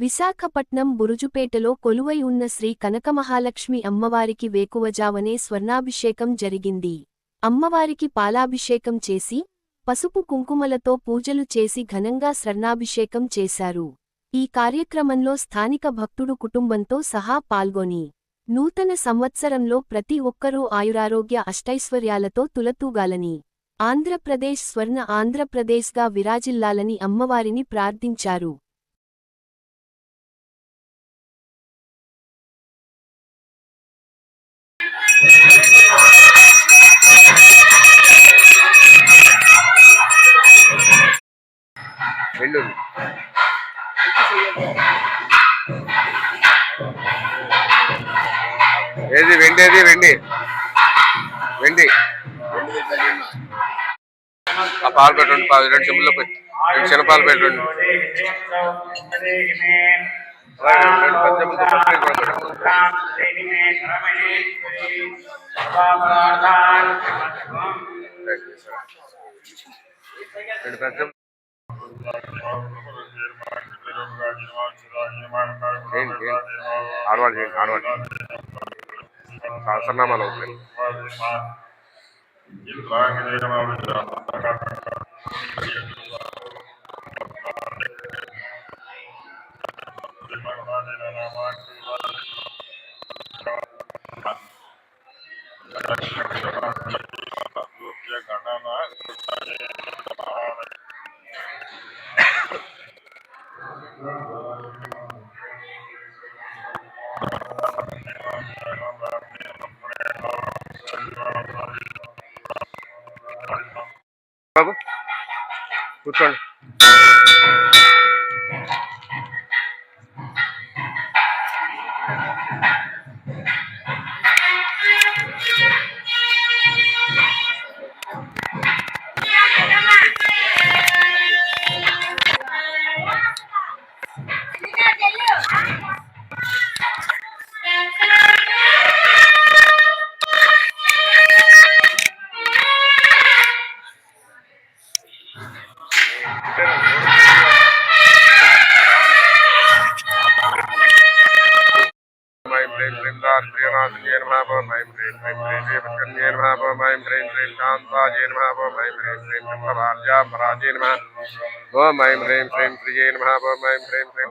విశాఖపట్నం బురుజుపేటలో కొలువై ఉన్న శ్రీ కనకమహాలక్ష్మి అమ్మవారికి వేకువజావనే స్వర్ణాభిషేకం జరిగింది. అమ్మవారికి పాలాభిషేకం చేసి, పసుపు కుంకుమలతో పూజలు చేసి ఘనంగా స్వర్ణాభిషేకం చేశారు. ఈ కార్యక్రమంలో స్థానిక భక్తుడు కుటుంబంతో సహా పాల్గొని, నూతన సంవత్సరంలో ప్రతి ఒక్కరూ ఆయురారోగ్య అష్టైశ్వర్యాలతో తులతూగాలని, ఆంధ్రప్రదేశ్ స్వర్ణ ఆంధ్రప్రదేశ్గా విరాజిల్లాలని అమ్మవారిని ప్రార్థించారు. ఏది వెండి వెండి వెండి ఆ పాలు పెట్టండి, 2 చెంబుల్లో 2 చిన్నపాలు పెట్టండి, 2 పచ్చములతో ఆడవాడు చేయండి, ఆడవాడు సహస్రనామాలు అవుతాయి. బాబు కూర్చోండి. ఓం ఐం హ్రీం శ్రీం ప్రియే నమః. ఓం ఐం హ్రీం శ్రీం